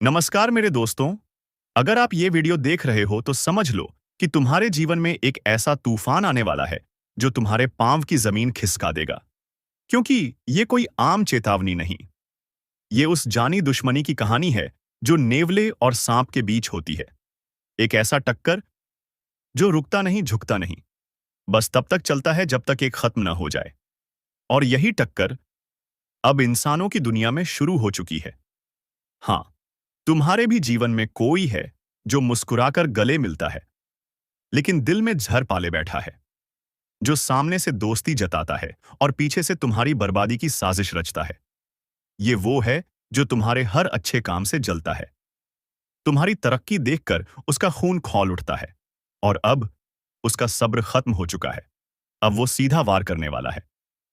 नमस्कार मेरे दोस्तों। अगर आप ये वीडियो देख रहे हो तो समझ लो कि तुम्हारे जीवन में एक ऐसा तूफान आने वाला है जो तुम्हारे पांव की जमीन खिसका देगा। क्योंकि ये कोई आम चेतावनी नहीं, ये उस जानी दुश्मनी की कहानी है जो नेवले और सांप के बीच होती है। एक ऐसा टक्कर जो रुकता नहीं, झुकता नहीं, बस तब तक चलता है जब तक एक खत्म न हो जाए। और यही टक्कर अब इंसानों की दुनिया में शुरू हो चुकी है। हाँ, तुम्हारे भी जीवन में कोई है जो मुस्कुराकर गले मिलता है लेकिन दिल में जहर पाले बैठा है, जो सामने से दोस्ती जताता है और पीछे से तुम्हारी बर्बादी की साजिश रचता है। ये वो है जो तुम्हारे हर अच्छे काम से जलता है, तुम्हारी तरक्की देखकर उसका खून खौल उठता है, और अब उसका सब्र खत्म हो चुका है। अब वो सीधा वार करने वाला है।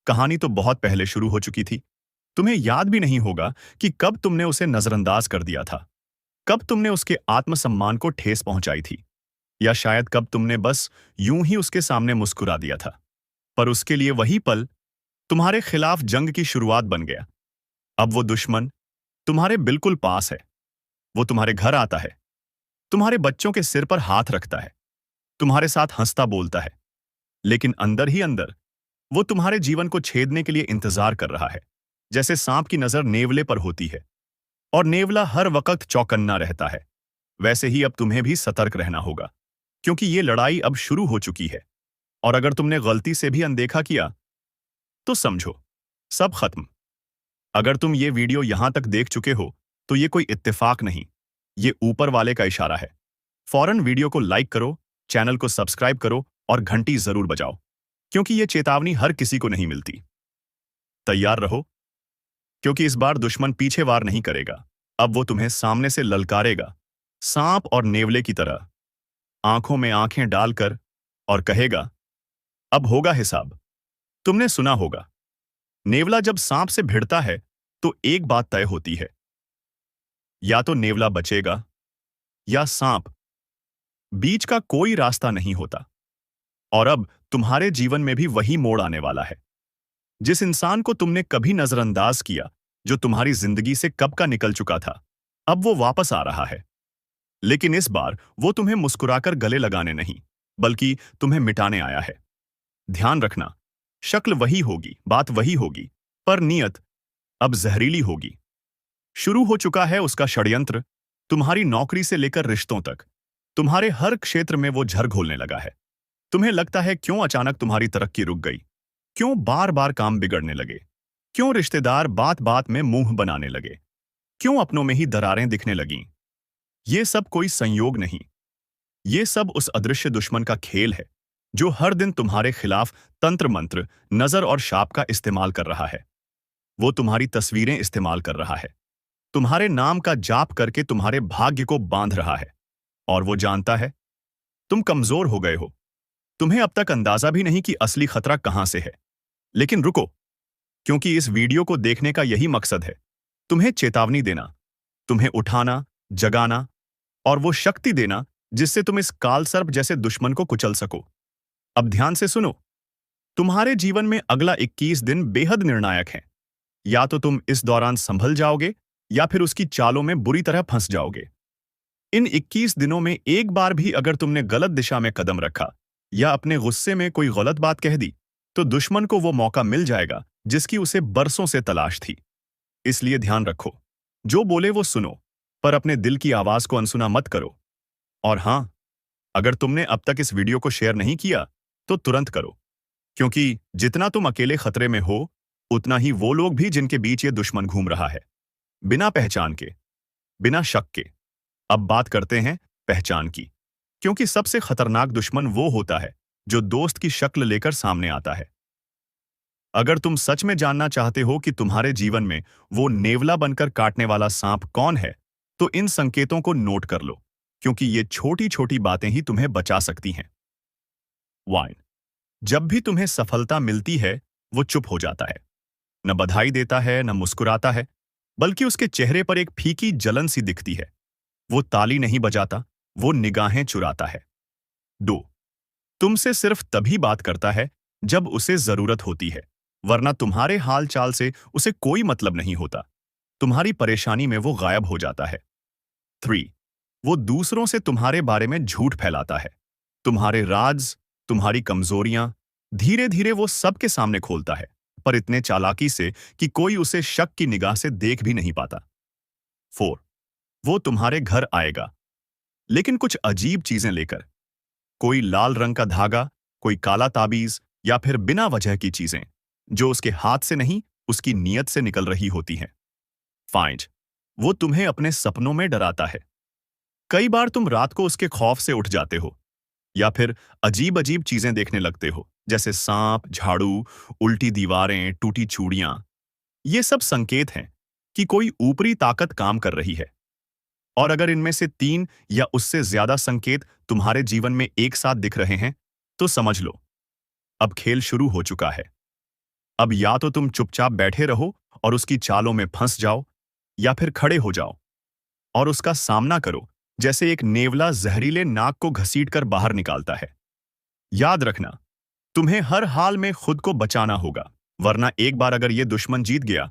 कहानी तो बहुत पहले शुरू हो चुकी थी। तुम्हें याद भी नहीं होगा कि कब तुमने उसे नजरअंदाज कर दिया था, कब तुमने उसके आत्मसम्मान को ठेस पहुंचाई थी, या शायद कब तुमने बस यूं ही उसके सामने मुस्कुरा दिया था। पर उसके लिए वही पल तुम्हारे खिलाफ जंग की शुरुआत बन गया। अब वो दुश्मन तुम्हारे बिल्कुल पास है। वो तुम्हारे घर आता है, तुम्हारे बच्चों के सिर पर हाथ रखता है, तुम्हारे साथ हंसता बोलता है, लेकिन अंदर ही अंदर वो तुम्हारे जीवन को छेदने के लिए इंतजार कर रहा है। जैसे सांप की नजर नेवले पर होती है और नेवला हर वक्त चौकन्ना रहता है, वैसे ही अब तुम्हें भी सतर्क रहना होगा, क्योंकि ये लड़ाई अब शुरू हो चुकी है। और अगर तुमने गलती से भी अनदेखा किया तो समझो, सब खत्म। अगर तुम ये वीडियो यहां तक देख चुके हो तो ये कोई इत्तेफाक नहीं, ये ऊपर वाले का इशारा है। फौरन वीडियो को लाइक करो, चैनल को सब्सक्राइब करो और घंटी जरूर बजाओ, क्योंकि ये चेतावनी हर किसी को नहीं मिलती। तैयार रहो, क्योंकि इस बार दुश्मन पीछे वार नहीं करेगा। अब वो तुम्हें सामने से ललकारेगा, सांप और नेवले की तरह, आंखों में आंखें डालकर, और कहेगा, अब होगा हिसाब। तुमने सुना होगा, नेवला जब सांप से भिड़ता है तो एक बात तय होती है, या तो नेवला बचेगा या सांप। बीच का कोई रास्ता नहीं होता। और अब तुम्हारे जीवन में भी वही मोड़ आने वाला है। जिस इंसान को तुमने कभी नजरअंदाज किया, जो तुम्हारी जिंदगी से कब का निकल चुका था, अब वो वापस आ रहा है। लेकिन इस बार वो तुम्हें मुस्कुराकर गले लगाने नहीं, बल्कि तुम्हें मिटाने आया है। ध्यान रखना, शक्ल वही होगी, बात वही होगी, पर नीयत अब जहरीली होगी। शुरू हो चुका है उसका षड्यंत्र। तुम्हारी नौकरी से लेकर रिश्तों तक, तुम्हारे हर क्षेत्र में वो झर घोलने लगा है। तुम्हें लगता है क्यों अचानक तुम्हारी तरक्की रुक गई, क्यों बार बार काम बिगड़ने लगे, क्यों रिश्तेदार बात बात में मुंह बनाने लगे, क्यों अपनों में ही दरारें दिखने लगीं। ये सब कोई संयोग नहीं, ये सब उस अदृश्य दुश्मन का खेल है जो हर दिन तुम्हारे खिलाफ तंत्र मंत्र, नजर और शाप का इस्तेमाल कर रहा है। वो तुम्हारी तस्वीरें इस्तेमाल कर रहा है, तुम्हारे नाम का जाप करके तुम्हारे भाग्य को बांध रहा है। और वो जानता है तुम कमजोर हो गए हो। तुम्हें अब तक अंदाजा भी नहीं कि असली खतरा कहां से है। लेकिन रुको, क्योंकि इस वीडियो को देखने का यही मकसद है, तुम्हें चेतावनी देना, तुम्हें उठाना, जगाना, और वो शक्ति देना जिससे तुम इस कालसर्प जैसे दुश्मन को कुचल सको। अब ध्यान से सुनो, तुम्हारे जीवन में अगला 21 दिन बेहद निर्णायक हैं। या तो तुम इस दौरान संभल जाओगे या फिर उसकी चालों में बुरी तरह फंस जाओगे। इन 21 दिनों में एक बार भी अगर तुमने गलत दिशा में कदम रखा या अपने गुस्से में कोई गलत बात कह दी, तो दुश्मन को वो मौका मिल जाएगा जिसकी उसे बरसों से तलाश थी। इसलिए ध्यान रखो, जो बोले वो सुनो, पर अपने दिल की आवाज को अनसुना मत करो। और हां, अगर तुमने अब तक इस वीडियो को शेयर नहीं किया तो तुरंत करो, क्योंकि जितना तुम अकेले खतरे में हो, उतना ही वो लोग भी जिनके बीच ये दुश्मन घूम रहा है, बिना पहचान के, बिना शक के। अब बात करते हैं पहचान की, क्योंकि सबसे खतरनाक दुश्मन वो होता है जो दोस्त की शक्ल लेकर सामने आता है। अगर तुम सच में जानना चाहते हो कि तुम्हारे जीवन में वो नेवला बनकर काटने वाला सांप कौन है, तो इन संकेतों को नोट कर लो, क्योंकि ये छोटी छोटी बातें ही तुम्हें बचा सकती हैं। 1. जब भी तुम्हें सफलता मिलती है, वो चुप हो जाता है। न बधाई देता है, न मुस्कुराता है, बल्कि उसके चेहरे पर एक फीकी जलन सी दिखती है। वो ताली नहीं बजाता, वो निगाहें चुराता है। 2. तुमसे सिर्फ तभी बात करता है जब उसे जरूरत होती है, वरना तुम्हारे हाल चाल से उसे कोई मतलब नहीं होता। तुम्हारी परेशानी में वो गायब हो जाता है। 3. वो दूसरों से तुम्हारे बारे में झूठ फैलाता है। तुम्हारे राज, तुम्हारी कमजोरियां धीरे धीरे वो सबके सामने खोलता है, पर इतने चालाकी से कि कोई उसे शक की निगाह से देख भी नहीं पाता। 4. वो तुम्हारे घर आएगा, लेकिन कुछ अजीब चीजें लेकर। कोई लाल रंग का धागा, कोई काला ताबीज, या फिर बिना वजह की चीजें जो उसके हाथ से नहीं, उसकी नीयत से निकल रही होती हैं। 5. वो तुम्हें अपने सपनों में डराता है। कई बार तुम रात को उसके खौफ से उठ जाते हो, या फिर अजीब अजीब चीजें देखने लगते हो, जैसे सांप, झाड़ू, उल्टी दीवारें, टूटी चूड़ियां। ये सब संकेत हैं कि कोई ऊपरी ताकत काम कर रही है। और अगर इनमें से 3 या उससे ज्यादा संकेत तुम्हारे जीवन में एक साथ दिख रहे हैं, तो समझ लो, अब खेल शुरू हो चुका है। अब या तो तुम चुपचाप बैठे रहो और उसकी चालों में फंस जाओ, या फिर खड़े हो जाओ और उसका सामना करो, जैसे एक नेवला जहरीले नाक को घसीटकर बाहर निकालता है। याद रखना, तुम्हें हर हाल में खुद को बचाना होगा, वरना एक बार अगर ये दुश्मन जीत गया,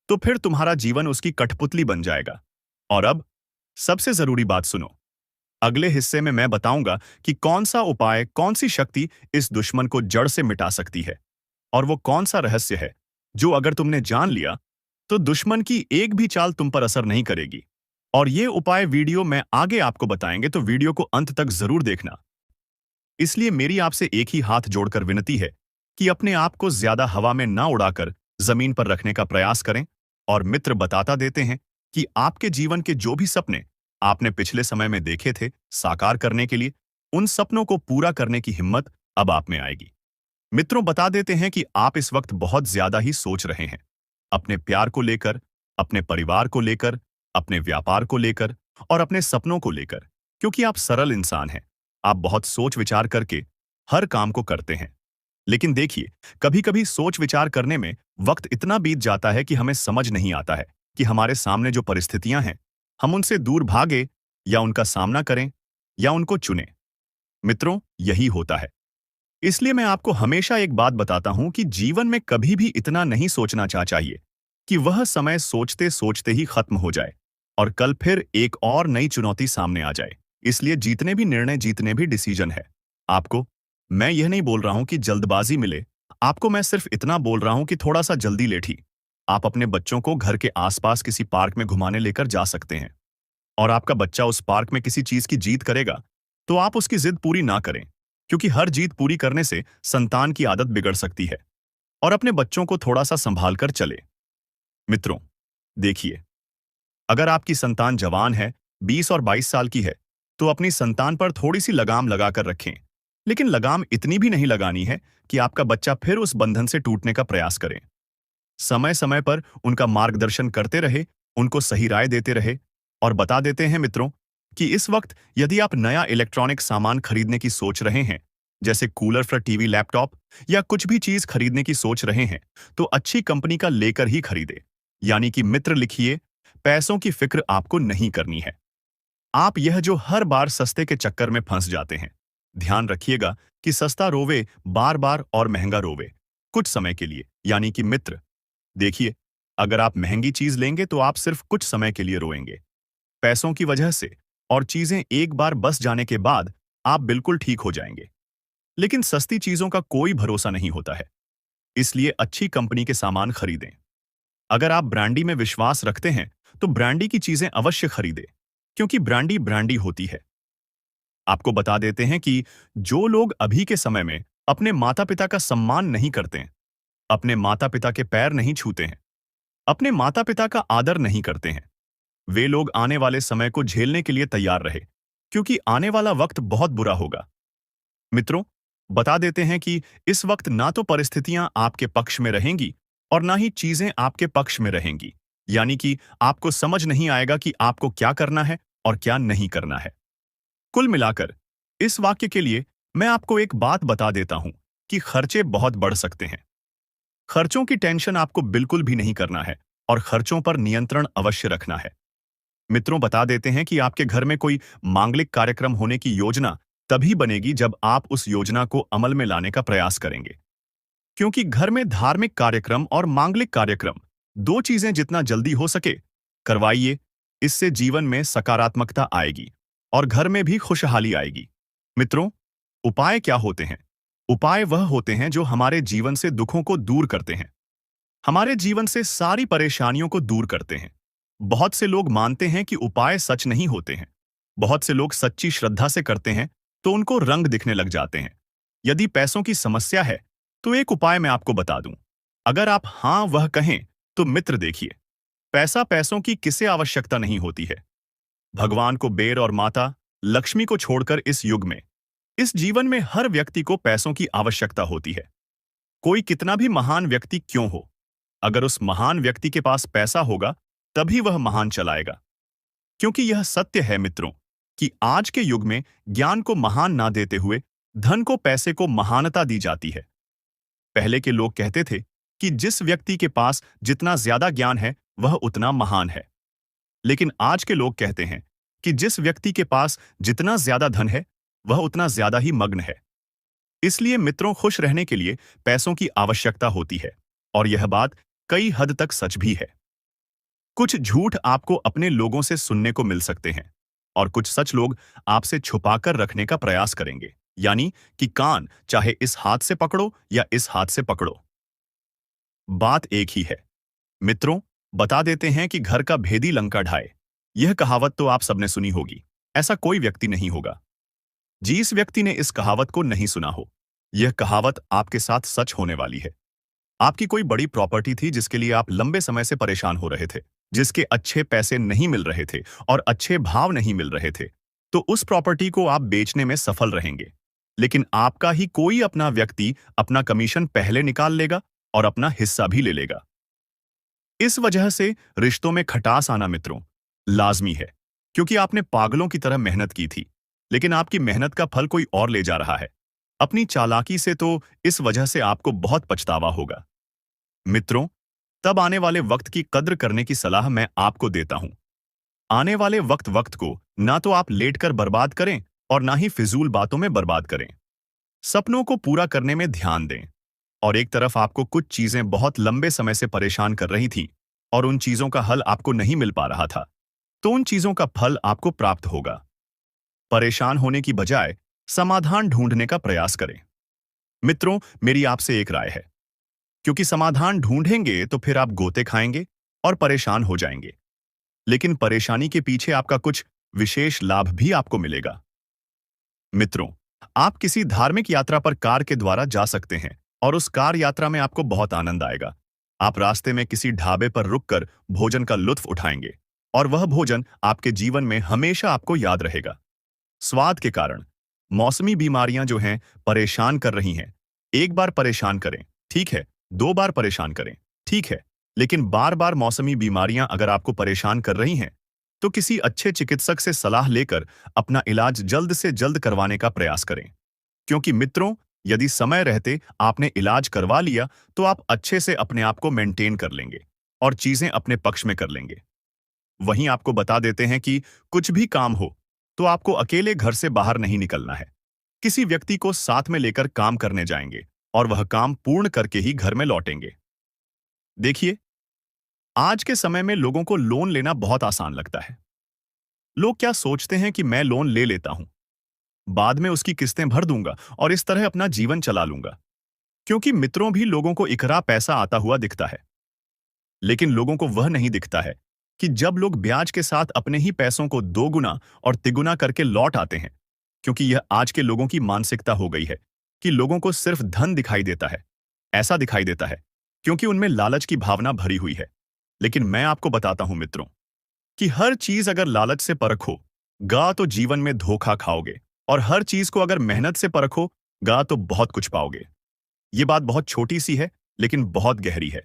तो फिर तुम्हारा जीवन उसकी कठपुतली बन जाएगा। और अब सबसे जरूरी बात सुनो। अगले हिस्से में मैं बताऊंगा कि कौन सा उपाय, कौन सी शक्ति इस दुश्मन को जड़ से मिटा सकती है, और वो कौन सा रहस्य है जो अगर तुमने जान लिया तो दुश्मन की एक भी चाल तुम पर असर नहीं करेगी। और ये उपाय वीडियो में आगे आपको बताएंगे, तो वीडियो को अंत तक जरूर देखना। इसलिए मेरी आपसे एक ही हाथ जोड़कर विनती है कि अपने आप को ज्यादा हवा में ना उड़ाकर जमीन पर रखने का प्रयास करें। और मित्र बताता देते हैं कि आपके जीवन के जो भी सपने आपने पिछले समय में देखे थे, साकार करने के लिए उन सपनों को पूरा करने की हिम्मत अब आप में आएगी। मित्रों बताते देते हैं कि आप इस वक्त बहुत ज्यादा ही सोच रहे हैं, अपने प्यार को लेकर, अपने परिवार को लेकर, अपने व्यापार को लेकर और अपने सपनों को लेकर, क्योंकि आप सरल इंसान हैं। आप बहुत सोच विचार करके हर काम को करते हैं। लेकिन देखिए, कभी कभी सोच विचार करने में वक्त इतना बीत जाता है कि हमें समझ नहीं आता है कि हमारे सामने जो परिस्थितियां हैं, हम उनसे दूर भागे, या उनका सामना करें, या उनको चुनें। मित्रों, यही होता है। इसलिए मैं आपको हमेशा एक बात बताता हूं कि जीवन में कभी भी इतना नहीं सोचना चाहिए कि वह समय सोचते सोचते ही खत्म हो जाए और कल फिर एक और नई चुनौती सामने आ जाए। इसलिए जीतने भी निर्णय, जीतने भी डिसीजन है आपको। मैं यह नहीं बोल रहा हूं कि जल्दबाजी मिले आपको, मैं सिर्फ इतना बोल रहा हूं कि थोड़ा सा जल्दी लेठी। आप अपने बच्चों को घर के आसपास किसी पार्क में घुमाने लेकर जा सकते हैं, और आपका बच्चा उस पार्क में किसी चीज की जीत करेगा तो आप उसकी जिद पूरी ना करें, क्योंकि हर जीत पूरी करने से संतान की आदत बिगड़ सकती है। और अपने बच्चों को थोड़ा सा संभाल कर चले। मित्रों देखिए, अगर आपकी संतान जवान है, 20 और 22 साल की है, तो अपनी संतान पर थोड़ी सी लगाम लगाकर रखें। लेकिन लगाम इतनी भी नहीं लगानी है कि आपका बच्चा फिर उस बंधन से टूटने का प्रयास करे। समय समय पर उनका मार्गदर्शन करते रहे, उनको सही राय देते रहे। और बता देते हैं मित्रों कि इस वक्त यदि आप नया इलेक्ट्रॉनिक सामान खरीदने की सोच रहे हैं, जैसे कूलर, फिर टीवी, लैपटॉप, या कुछ भी चीज खरीदने की सोच रहे हैं, तो अच्छी कंपनी का लेकर ही खरीदे। यानी कि मित्र लिखिए, पैसों की फिक्र आपको नहीं करनी है। आप यह जो हर बार सस्ते के चक्कर में फंस जाते हैं, ध्यान रखिएगा कि सस्ता रोवे बार बार और महंगा रोवे कुछ समय के लिए। यानी कि मित्र देखिए, अगर आप महंगी चीज लेंगे तो आप सिर्फ कुछ समय के लिए रोएंगे पैसों की वजह से, और चीजें एक बार बस जाने के बाद आप बिल्कुल ठीक हो जाएंगे। लेकिन सस्ती चीजों का कोई भरोसा नहीं होता है, इसलिए अच्छी कंपनी के सामान खरीदें। अगर आप ब्रांडी में विश्वास रखते हैं तो ब्रांडी की चीजें अवश्य खरीदें, क्योंकि ब्रांडी ब्रांडी होती है। आपको बता देते हैं कि जो लोग अभी के समय में अपने माता पिता का सम्मान नहीं करते हैं, अपने माता पिता के पैर नहीं छूते हैं, अपने माता पिता का आदर नहीं करते हैं, वे लोग आने वाले समय को झेलने के लिए तैयार रहे, क्योंकि आने वाला वक्त बहुत बुरा होगा। मित्रों बता देते हैं कि इस वक्त ना तो परिस्थितियां आपके पक्ष में रहेंगी और ना ही चीजें आपके पक्ष में रहेंगी। यानी कि आपको समझ नहीं आएगा कि आपको क्या करना है और क्या नहीं करना है। कुल मिलाकर इस वाक्य के लिए मैं आपको एक बात बता देता हूं कि खर्चे बहुत बढ़ सकते हैं। खर्चों की टेंशन आपको बिल्कुल भी नहीं करना है और खर्चों पर नियंत्रण अवश्य रखना है। मित्रों बता देते हैं कि आपके घर में कोई मांगलिक कार्यक्रम होने की योजना तभी बनेगी जब आप उस योजना को अमल में लाने का प्रयास करेंगे, क्योंकि घर में धार्मिक कार्यक्रम और मांगलिक कार्यक्रम, दो चीजें जितना जल्दी हो सके करवाइए। इससे जीवन में सकारात्मकता आएगी और घर में भी खुशहाली आएगी। मित्रों, उपाय क्या होते हैं? उपाय वह होते हैं जो हमारे जीवन से दुखों को दूर करते हैं, हमारे जीवन से सारी परेशानियों को दूर करते हैं। बहुत से लोग मानते हैं कि उपाय सच नहीं होते हैं। बहुत से लोग सच्ची श्रद्धा से करते हैं तो उनको रंग दिखने लग जाते हैं। यदि पैसों की समस्या है तो एक उपाय मैं आपको बता दूं। अगर आप हाँ वह कहें तो मित्र देखिए, पैसों की किसे आवश्यकता नहीं होती है। भगवान को, बेर और माता लक्ष्मी को छोड़कर इस युग में, इस जीवन में हर व्यक्ति को पैसों की आवश्यकता होती है। कोई कितना भी महान व्यक्ति क्यों हो, अगर उस महान व्यक्ति के पास पैसा होगा तभी वह महान चलाएगा। क्योंकि यह सत्य है मित्रों कि आज के युग में ज्ञान को महान ना देते हुए धन को, पैसे को महानता दी जाती है। पहले के लोग कहते थे कि जिस व्यक्ति के पास जितना ज्यादा ज्ञान है वह उतना महान है। लेकिन आज के लोग कहते हैं कि जिस व्यक्ति के पास जितना ज्यादा धन है वह उतना ज्यादा ही मग्न है। इसलिए मित्रों, खुश रहने के लिए पैसों की आवश्यकता होती है और यह बात कई हद तक सच भी है। कुछ झूठ आपको अपने लोगों से सुनने को मिल सकते हैं और कुछ सच लोग आपसे छुपाकर रखने का प्रयास करेंगे, यानी कि कान चाहे इस हाथ से पकड़ो या इस हाथ से पकड़ो, बात एक ही है। मित्रों, बता देते हैं कि घर का भेदी लंका ढाए, यह कहावत तो आप सबने सुनी होगी। ऐसा कोई व्यक्ति नहीं होगा जिस व्यक्ति ने इस कहावत को नहीं सुना हो। यह कहावत आपके साथ सच होने वाली है। आपकी कोई बड़ी प्रॉपर्टी थी जिसके लिए आप लंबे समय से परेशान हो रहे थे, जिसके अच्छे पैसे नहीं मिल रहे थे और अच्छे भाव नहीं मिल रहे थे, तो उस प्रॉपर्टी को आप बेचने में सफल रहेंगे। लेकिन आपका ही कोई अपना व्यक्ति अपना कमीशन पहले निकाल लेगा और अपना हिस्सा भी ले लेगा। इस वजह से रिश्तों में खटास आना मित्रों लाजमी है, क्योंकि आपने पागलों की तरह मेहनत की थी, लेकिन आपकी मेहनत का फल कोई और ले जा रहा है अपनी चालाकी से, तो इस वजह से आपको बहुत पछतावा होगा। मित्रों, तब आने वाले वक्त की कद्र करने की सलाह मैं आपको देता हूं। आने वाले वक्त को ना तो आप लेटकर बर्बाद करें और ना ही फिजूल बातों में बर्बाद करें। सपनों को पूरा करने में ध्यान दें। और एक तरफ आपको कुछ चीजें बहुत लंबे समय से परेशान कर रही थीं और उन चीजों का हल आपको नहीं मिल पा रहा था, तो उन चीजों का फल आपको प्राप्त होगा। परेशान होने की बजाय समाधान ढूंढने का प्रयास करें। मित्रों, मेरी आपसे एक राय है, क्योंकि समाधान ढूंढेंगे तो फिर आप गोते खाएंगे और परेशान हो जाएंगे, लेकिन परेशानी के पीछे आपका कुछ विशेष लाभ भी आपको मिलेगा। मित्रों, आप किसी धार्मिक यात्रा पर कार के द्वारा जा सकते हैं और उस कार यात्रा में आपको बहुत आनंद आएगा। आप रास्ते में किसी ढाबे पर रुककर भोजन का लुत्फ उठाएंगे और वह भोजन आपके जीवन में हमेशा आपको याद रहेगा। स्वाद के कारण मौसमी बीमारियां जो हैं परेशान कर रही हैं, एक बार परेशान करें, ठीक है, 2 बार परेशान करें, ठीक है, लेकिन बार बार मौसमी बीमारियां अगर आपको परेशान कर रही हैं तो किसी अच्छे चिकित्सक से सलाह लेकर अपना इलाज जल्द से जल्द करवाने का प्रयास करें। क्योंकि मित्रों, यदि समय रहते आपने इलाज करवा लिया तो आप अच्छे से अपने आप को मेंटेन कर लेंगे और चीजें अपने पक्ष में कर लेंगे। वहीं आपको बता देते हैं कि कुछ भी काम हो तो आपको अकेले घर से बाहर नहीं निकलना है। किसी व्यक्ति को साथ में लेकर काम करने जाएंगे और वह काम पूर्ण करके ही घर में लौटेंगे। देखिए, आज के समय में लोगों को लोन लेना बहुत आसान लगता है। लोग क्या सोचते हैं कि मैं लोन ले लेता हूं, बाद में उसकी किस्तें भर दूंगा और इस तरह अपना जीवन चला लूंगा। क्योंकि मित्रों, भी लोगों को इकरा पैसा आता हुआ दिखता है, लेकिन लोगों को वह नहीं दिखता है कि जब लोग ब्याज के साथ अपने ही पैसों को 2 गुना और तिगुना करके लौट आते हैं। क्योंकि यह आज के लोगों की मानसिकता हो गई है कि लोगों को सिर्फ धन दिखाई देता है। ऐसा दिखाई देता है क्योंकि उनमें लालच की भावना भरी हुई है। लेकिन मैं आपको बताता हूं मित्रों कि हर चीज अगर लालच से परखो गा तो जीवन में धोखा खाओगे, और हर चीज को अगर मेहनत से परखो गा तो बहुत कुछ पाओगे। ये बात बहुत छोटी सी है लेकिन बहुत गहरी है।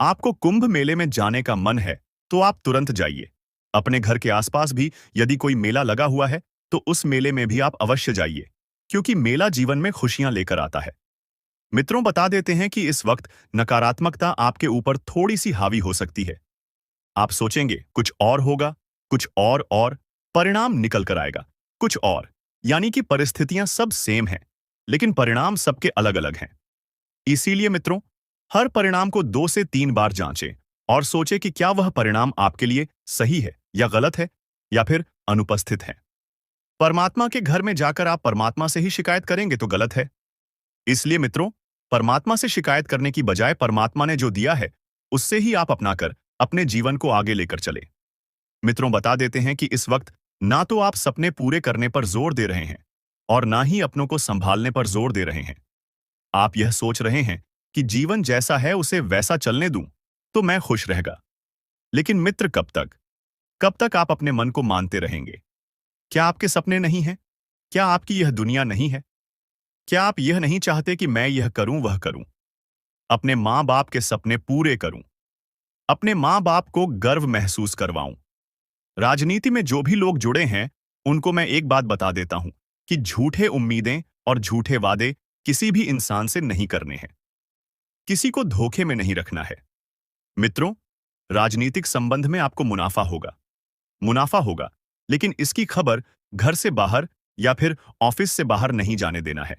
आपको कुंभ मेले में जाने का मन है तो आप तुरंत जाइए। अपने घर के आसपास भी यदि कोई मेला लगा हुआ है तो उस मेले में भी आप अवश्य जाइए, क्योंकि मेला जीवन में खुशियां लेकर आता है। मित्रों, बता देते हैं कि इस वक्त नकारात्मकता आपके ऊपर थोड़ी सी हावी हो सकती है। आप सोचेंगे कुछ और होगा, कुछ और परिणाम निकल कर आएगा कुछ और, यानी कि परिस्थितियां सब सेम हैं लेकिन परिणाम सबके अलग अलग हैं। इसीलिए मित्रों, हर परिणाम को 2 से 3 बार जांचें और सोचे कि क्या वह परिणाम आपके लिए सही है या गलत है या फिर अनुपस्थित है। परमात्मा के घर में जाकर आप परमात्मा से ही शिकायत करेंगे तो गलत है। इसलिए मित्रों, परमात्मा से शिकायत करने की बजाय परमात्मा ने जो दिया है उससे ही आप अपनाकर अपने जीवन को आगे लेकर चले। मित्रों, बता देते हैं कि इस वक्त ना तो आप सपने पूरे करने पर जोर दे रहे हैं और ना ही अपनों को संभालने पर जोर दे रहे हैं। आप यह सोच रहे हैं कि जीवन जैसा है उसे वैसा चलने दूं तो मैं खुश रहेगा। लेकिन मित्र, कब तक आप अपने मन को मानते रहेंगे? क्या आपके सपने नहीं हैं? क्या आपकी यह दुनिया नहीं है? क्या आप यह नहीं चाहते कि मैं यह करूं वह करूं, अपने मां बाप के सपने पूरे करूं, अपने मां बाप को गर्व महसूस करवाऊं? राजनीति में जो भी लोग जुड़े हैं उनको मैं एक बात बता देता हूं कि झूठे उम्मीदें और झूठे वादे किसी भी इंसान से नहीं करने हैं। किसी को धोखे में नहीं रखना है। मित्रों, राजनीतिक संबंध में आपको मुनाफा होगा, लेकिन इसकी खबर घर से बाहर या फिर ऑफिस से बाहर नहीं जाने देना है।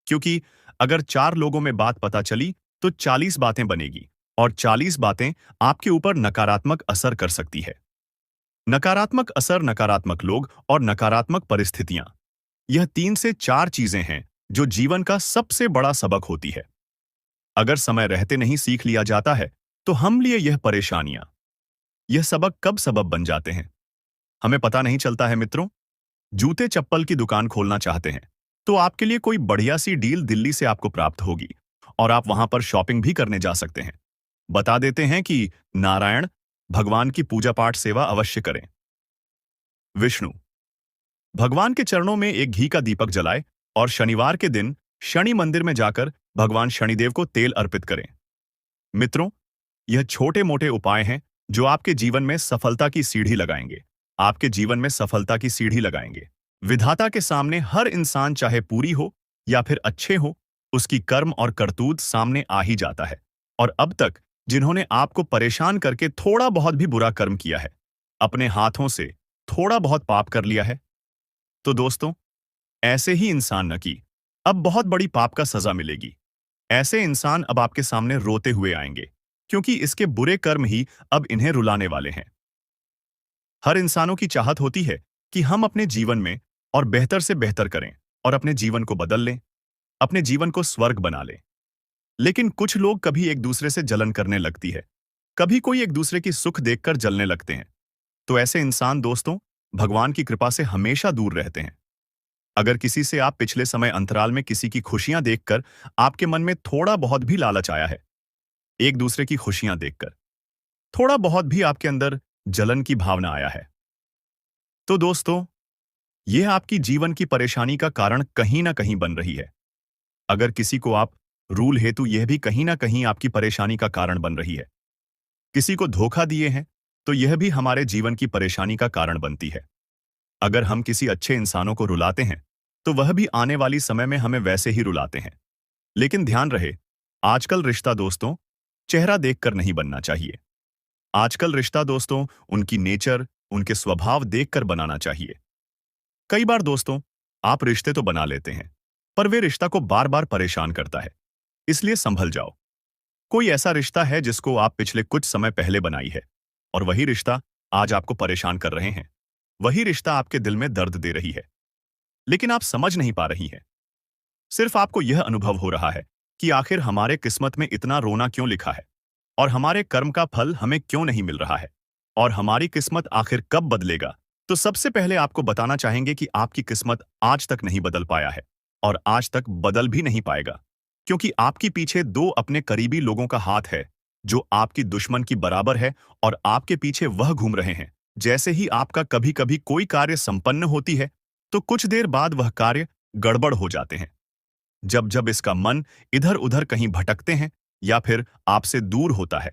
क्योंकि अगर 4 लोगों में बात पता चली तो 40 बातें बनेगी और 40 बातें आपके ऊपर नकारात्मक असर कर सकती है। नकारात्मक असर, नकारात्मक लोग और नकारात्मक परिस्थितियां, यह 3 से 4 चीजें हैं जो जीवन का सबसे बड़ा सबक होती है। अगर समय रहते नहीं सीख लिया जाता है तो हम लिए यह परेशानियां, यह सबक कब सबब बन जाते हैं हमें पता नहीं चलता है। मित्रों, जूते चप्पल की दुकान खोलना चाहते हैं तो आपके लिए कोई बढ़िया सी डील दिल्ली से आपको प्राप्त होगी और आप वहां पर शॉपिंग भी करने जा सकते हैं। बता देते हैं कि नारायण भगवान की पूजा पाठ सेवा अवश्य करें। विष्णु भगवान के चरणों में एक घी का दीपक जलाएं और शनिवार के दिन शनि मंदिर में जाकर भगवान शनिदेव को तेल अर्पित करें। मित्रों, यह छोटे मोटे उपाय हैं जो आपके जीवन में सफलता की सीढ़ी लगाएंगे। आपके जीवन में सफलता की सीढ़ी लगाएंगे। विधाता के सामने हर इंसान, चाहे पूरी हो या फिर अच्छे हो, उसकी कर्म और करतूत सामने आ ही जाता है। और अब तक जिन्होंने आपको परेशान करके थोड़ा बहुत भी बुरा कर्म किया है, अपने हाथों से थोड़ा बहुत पाप कर लिया है, तो दोस्तों, ऐसे ही इंसान न की अब बहुत बड़ी पाप का सजा मिलेगी। ऐसे इंसान अब आपके सामने रोते हुए आएंगे, क्योंकि इसके बुरे कर्म ही अब इन्हें रुलाने वाले हैं। हर इंसानों की चाहत होती है कि हम अपने जीवन में और बेहतर से बेहतर करें और अपने जीवन को बदल लें, अपने जीवन को स्वर्ग बना लें। लेकिन कुछ लोग कभी एक दूसरे से जलन करने लगती है, कभी कोई एक दूसरे की सुख देखकर जलने लगते हैं। तो ऐसे इंसान दोस्तों, भगवान की कृपा से हमेशा दूर रहते हैं। अगर किसी से आप पिछले समय अंतराल में किसी की खुशियां देखकर आपके मन में थोड़ा बहुत भी लालच आया है, एक दूसरे की खुशियां देखकर थोड़ा बहुत भी आपके अंदर जलन की भावना आया है, तो दोस्तों, यह आपकी जीवन की परेशानी का कारण कहीं ना कहीं बन रही है। अगर किसी को आप रूल हेतु, यह भी कहीं ना कहीं आपकी परेशानी का कारण बन रही है। किसी को धोखा दिए हैं तो यह भी हमारे जीवन की परेशानी का कारण बनती है। अगर हम किसी अच्छे इंसानों को रुलाते हैं तो वह भी आने वाली समय में हमें वैसे ही रुलाते हैं। लेकिन ध्यान रहे, आजकल रिश्ता दोस्तों चेहरा देखकर नहीं बनना चाहिए। आजकल रिश्ता दोस्तों उनकी नेचर, उनके स्वभाव देखकर बनाना चाहिए। कई बार दोस्तों आप रिश्ते तो बना लेते हैं पर वे रिश्ता को बार बार परेशान करता है, इसलिए संभल जाओ। कोई ऐसा रिश्ता है जिसको आप पिछले कुछ समय पहले बनाई है और वही रिश्ता आज आपको परेशान कर रहे हैं। वही रिश्ता आपके दिल में दर्द दे रही है, लेकिन आप समझ नहीं पा रही हैं। सिर्फ आपको यह अनुभव हो रहा है कि आखिर हमारे किस्मत में इतना रोना क्यों लिखा है और हमारे कर्म का फल हमें क्यों नहीं मिल रहा है और हमारी किस्मत आखिर कब बदलेगा। तो सबसे पहले आपको बताना चाहेंगे कि आपकी किस्मत आज तक नहीं बदल पाया है और आज तक बदल भी नहीं पाएगा, क्योंकि आपके पीछे 2 अपने करीबी लोगों का हाथ है जो आपकी दुश्मन की बराबर है और आपके पीछे वह घूम रहे हैं। जैसे ही आपका कभी कभी कोई कार्य संपन्न होती है तो कुछ देर बाद वह कार्य गड़बड़ हो जाते हैं। जब जब इसका मन इधर उधर कहीं भटकते हैं या फिर आपसे दूर होता है,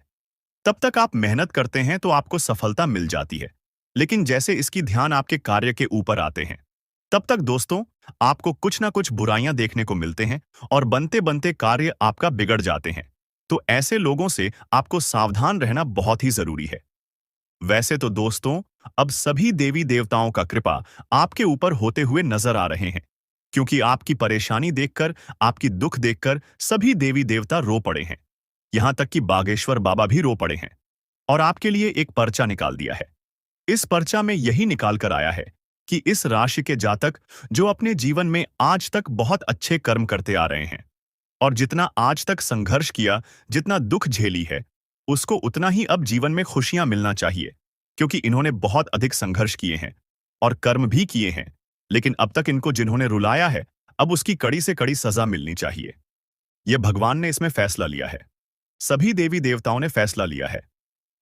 तब तक आप मेहनत करते हैं तो आपको सफलता मिल जाती है। लेकिन जैसे इसकी ध्यान आपके कार्य के ऊपर आते हैं, तब तक दोस्तों आपको कुछ ना कुछ बुराइयां देखने को मिलते हैं और बनते बनते कार्य आपका बिगड़ जाते हैं। तो ऐसे लोगों से आपको सावधान रहना बहुत ही जरूरी है। वैसे तो दोस्तों अब सभी देवी देवताओं का कृपा आपके ऊपर होते हुए नजर आ रहे हैं, क्योंकि आपकी परेशानी देखकर, आपकी दुख देखकर सभी देवी देवता रो पड़े हैं। यहां तक कि बागेश्वर बाबा भी रो पड़े हैं। और आपके लिए एक पर्चा निकाल दिया है। इस पर्चा में यही निकाल कर आया है कि इस राशि के जातक जो अपने जीवन में आज तक बहुत अच्छे कर्म करते आ रहे हैं और जितना आज तक संघर्ष किया, जितना दुख झेली है, उसको उतना ही अब जीवन में खुशियां मिलना चाहिए, क्योंकि इन्होंने बहुत अधिक संघर्ष किए हैं और कर्म भी किए हैं, लेकिन अब तक इनको जिन्होंने रुलाया है, अब उसकी कड़ी से कड़ी सजा मिलनी चाहिए। यह भगवान ने इसमें फैसला लिया है। सभी देवी देवताओं ने फैसला लिया है।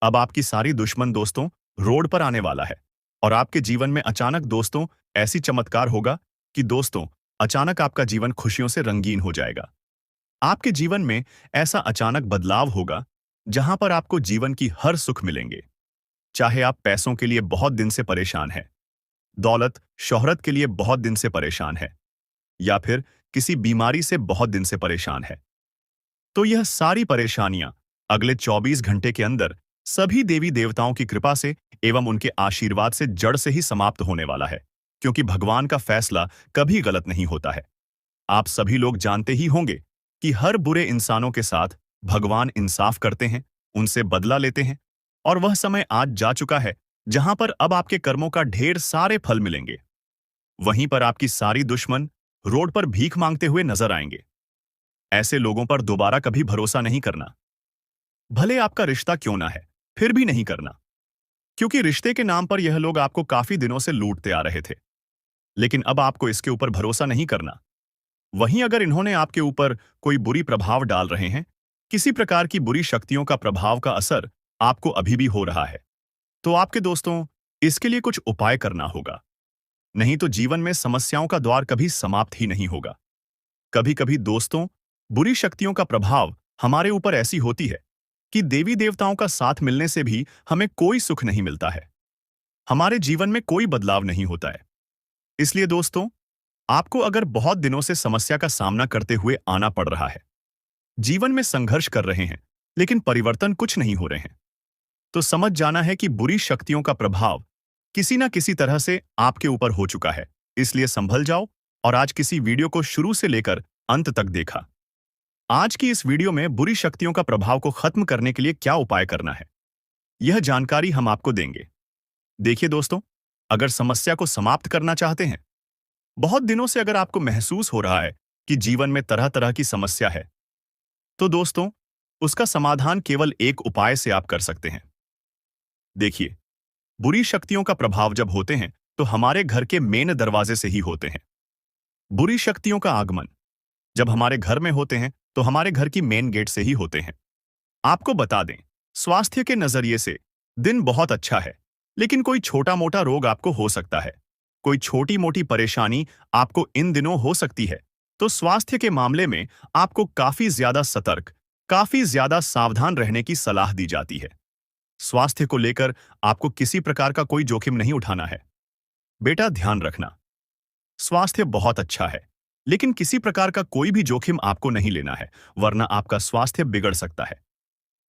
अब आपकी सारी दुश्मन दोस्तों रोड पर आने वाला है और आपके जीवन में अचानक दोस्तों ऐसी चमत्कार होगा कि दोस्तों अचानक आपका जीवन खुशियों से रंगीन हो जाएगा। आपके जीवन में ऐसा अचानक बदलाव होगा जहां पर आपको जीवन की हर सुख मिलेंगे। चाहे आप पैसों के लिए बहुत दिन से परेशान हैं, दौलत शोहरत के लिए बहुत दिन से परेशान है, या फिर किसी बीमारी से बहुत दिन से परेशान है, तो यह सारी परेशानियां अगले 24 घंटे के अंदर सभी देवी देवताओं की कृपा से एवं उनके आशीर्वाद से जड़ से ही समाप्त होने वाला है, क्योंकि भगवान का फैसला कभी गलत नहीं होता है। आप सभी लोग जानते ही होंगे कि हर बुरे इंसानों के साथ भगवान इंसाफ करते हैं, उनसे बदला लेते हैं, और वह समय आज जा चुका है जहां पर अब आपके कर्मों का ढेर सारे फल मिलेंगे। वहीं पर आपकी सारी दुश्मन रोड पर भीख मांगते हुए नजर आएंगे। ऐसे लोगों पर दोबारा कभी भरोसा नहीं करना। भले आपका रिश्ता क्यों ना है, फिर भी नहीं करना, क्योंकि रिश्ते के नाम पर यह लोग आपको काफी दिनों से लूटते आ रहे थे, लेकिन अब आपको इसके ऊपर भरोसा नहीं करना। वहीं अगर इन्होंने आपके ऊपर कोई बुरी प्रभाव डाल रहे हैं, किसी प्रकार की बुरी शक्तियों का प्रभाव का असर आपको अभी भी हो रहा है, तो आपके दोस्तों इसके लिए कुछ उपाय करना होगा। नहीं तो जीवन में समस्याओं का द्वार कभी समाप्त ही नहीं होगा। कभी कभी दोस्तों बुरी शक्तियों का प्रभाव हमारे ऊपर ऐसी होती है कि देवी देवताओं का साथ मिलने से भी हमें कोई सुख नहीं मिलता है, हमारे जीवन में कोई बदलाव नहीं होता है। इसलिए दोस्तों आपको अगर बहुत दिनों से समस्या का सामना करते हुए आना पड़ रहा है, जीवन में संघर्ष कर रहे हैं लेकिन परिवर्तन कुछ नहीं हो रहे हैं, तो समझ जाना है कि बुरी शक्तियों का प्रभाव किसी ना किसी तरह से आपके ऊपर हो चुका है। इसलिए संभल जाओ और आज किसी वीडियो को शुरू से लेकर अंत तक देखा। आज की इस वीडियो में बुरी शक्तियों का प्रभाव को खत्म करने के लिए क्या उपाय करना है, यह जानकारी हम आपको देंगे। देखिए दोस्तों, अगर समस्या को समाप्त करना चाहते हैं, बहुत दिनों से अगर आपको महसूस हो रहा है कि जीवन में तरह तरह की समस्या है, तो दोस्तों उसका समाधान केवल एक उपाय से आप कर सकते हैं। देखिए, बुरी शक्तियों का प्रभाव जब होते हैं तो हमारे घर के मेन दरवाजे से ही होते हैं। बुरी शक्तियों का आगमन जब हमारे घर में होते हैं तो हमारे घर की मेन गेट से ही होते हैं। आपको बता दें, स्वास्थ्य के नजरिए से दिन बहुत अच्छा है, लेकिन कोई छोटा मोटा रोग आपको हो सकता है, कोई छोटी मोटी परेशानी आपको इन दिनों हो सकती है। तो स्वास्थ्य के मामले में आपको काफी ज्यादा सतर्क, काफी ज्यादा सावधान रहने की सलाह दी जाती है। स्वास्थ्य को लेकर आपको किसी प्रकार का कोई जोखिम नहीं उठाना है। बेटा ध्यान रखना, स्वास्थ्य बहुत अच्छा है, लेकिन किसी प्रकार का कोई भी जोखिम आपको नहीं लेना है, वरना आपका स्वास्थ्य बिगड़ सकता है।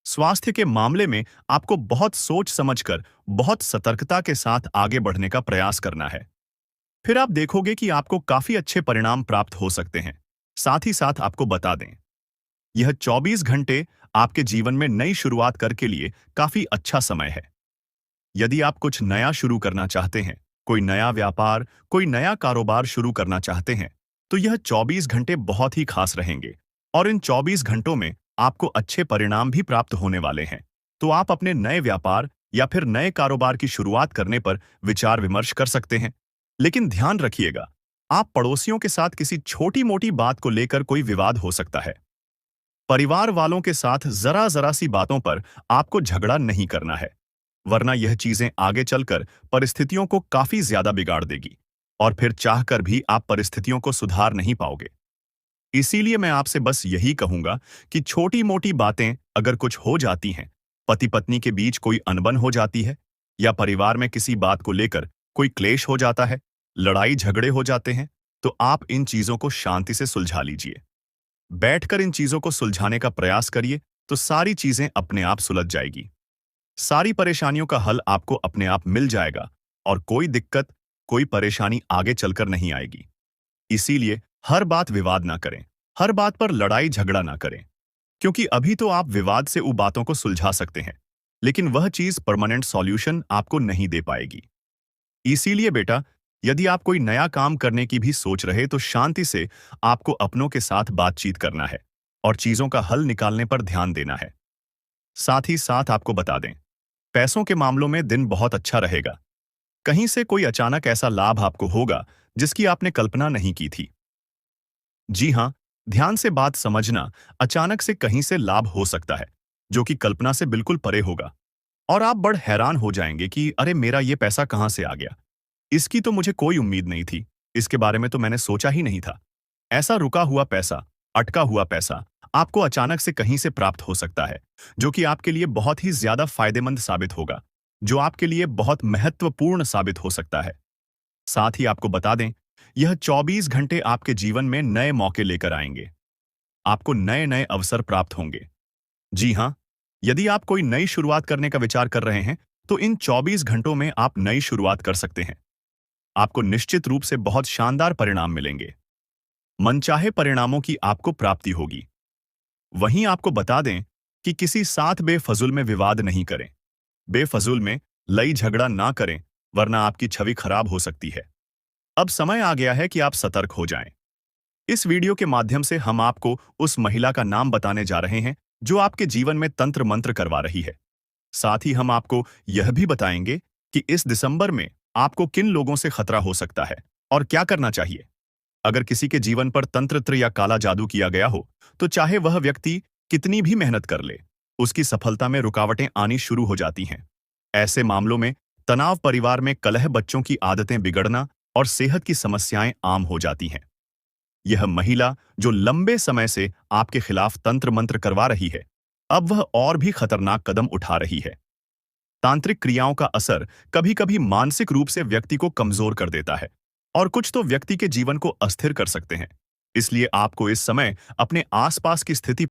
स्वास्थ्य के मामले में आपको बहुत सोच समझकर, बहुत सतर्कता के साथ आगे बढ़ने का प्रयास करना है। फिर आप देखोगे कि आपको काफी अच्छे परिणाम प्राप्त हो सकते हैं। साथ ही साथ आपको बता दें, यह 24 घंटे आपके जीवन में नई शुरुआत करके लिए काफी अच्छा समय है। यदि आप कुछ नया शुरू करना चाहते हैं, कोई नया व्यापार, कोई नया कारोबार शुरू करना चाहते हैं, तो यह 24 घंटे बहुत ही खास रहेंगे और इन 24 घंटों में आपको अच्छे परिणाम भी प्राप्त होने वाले हैं। तो आप अपने नए व्यापार या फिर नए कारोबार की शुरुआत करने पर विचार विमर्श कर सकते हैं। लेकिन ध्यान रखिएगा, आप पड़ोसियों के साथ किसी छोटी मोटी बात को लेकर कोई विवाद हो सकता है। परिवार वालों के साथ जरा जरा सी बातों पर आपको झगड़ा नहीं करना है, वरना यह चीजें आगे चलकर परिस्थितियों को काफी ज्यादा बिगाड़ देगी और फिर चाहकर भी आप परिस्थितियों को सुधार नहीं पाओगे। इसीलिए मैं आपसे बस यही कहूंगा कि छोटी मोटी बातें अगर कुछ हो जाती हैं, पति पत्नी के बीच कोई अनबन हो जाती है या परिवार में किसी बात को लेकर कोई क्लेश हो जाता है, लड़ाई झगड़े हो जाते हैं, तो आप इन चीजों को शांति से सुलझा लीजिए। बैठकर इन चीजों को सुलझाने का प्रयास करिए, तो सारी चीजें अपने आप सुलझ जाएगी। सारी परेशानियों का हल आपको अपने आप मिल जाएगा और कोई दिक्कत, कोई परेशानी आगे चलकर नहीं आएगी। इसीलिए हर बात विवाद ना करें, हर बात पर लड़ाई झगड़ा ना करें, क्योंकि अभी तो आप विवाद से उन बातों को सुलझा सकते हैं, लेकिन वह चीज परमानेंट सॉल्यूशन आपको नहीं दे पाएगी। इसीलिए बेटा, यदि आप कोई नया काम करने की भी सोच रहे तो शांति से आपको अपनों के साथ बातचीत करना है और चीजों का हल निकालने पर ध्यान देना है। साथ ही साथ आपको बता दें, पैसों के मामलों में दिन बहुत अच्छा रहेगा। कहीं से कोई अचानक ऐसा लाभ आपको होगा जिसकी आपने कल्पना नहीं की थी। जी हाँ, ध्यान से बात समझना, अचानक से कहीं से लाभ हो सकता है जो कि कल्पना से बिल्कुल परे होगा और आप बड़ हैरान हो जाएंगे कि अरे मेरा ये पैसा कहाँ से आ गया। इसकी तो मुझे कोई उम्मीद नहीं थी, इसके बारे में तो मैंने सोचा ही नहीं था। ऐसा रुका हुआ पैसा, अटका हुआ पैसा आपको अचानक से कहीं से प्राप्त हो सकता है जो कि आपके लिए बहुत ही ज्यादा फायदेमंद साबित होगा, जो आपके लिए बहुत महत्वपूर्ण साबित हो सकता है। साथ ही आपको बता दें, यह 24 घंटे आपके जीवन में नए मौके लेकर आएंगे। आपको नए नए अवसर प्राप्त होंगे। जी हाँ, यदि आप कोई नई शुरुआत करने का विचार कर रहे हैं तो इन 24 घंटों में आप नई शुरुआत कर सकते हैं। आपको निश्चित रूप से बहुत शानदार परिणाम मिलेंगे। मनचाहे परिणामों की आपको प्राप्ति होगी। वहीं आपको बता दें कि किसी साथ बेफजूल में विवाद नहीं करें। बेफजूल में लई झगड़ा ना करें, वरना आपकी छवि खराब हो सकती है। अब समय आ गया है कि आप सतर्क हो जाएं। इस वीडियो के माध्यम से हम आपको उस महिला का नाम बताने जा रहे हैं जो आपके जीवन में तंत्र मंत्र करवा रही है। साथ ही हम आपको यह भी बताएंगे कि इस दिसंबर में आपको किन लोगों से खतरा हो सकता है और क्या करना चाहिए। अगर किसी के जीवन पर तंत्र या काला जादू किया गया हो तो चाहे वह व्यक्ति कितनी भी मेहनत कर ले, उसकी सफलता में रुकावटें आनी शुरू हो जाती हैं। ऐसे मामलों में तनाव, परिवार में कलह, बच्चों की आदतें बिगड़ना और सेहत की समस्याएं आम हो जाती हैं। यह महिला जो लंबे समय से आपके खिलाफ तंत्र मंत्र करवा रही है, अब वह और भी खतरनाक कदम उठा रही है। तांत्रिक क्रियाओं का असर कभी-कभी मानसिक रूप से व्यक्ति को कमजोर कर देता है और कुछ तो व्यक्ति के जीवन को अस्थिर कर सकते हैं। इसलिए आपको इस समय अपने आसपास की स्थिति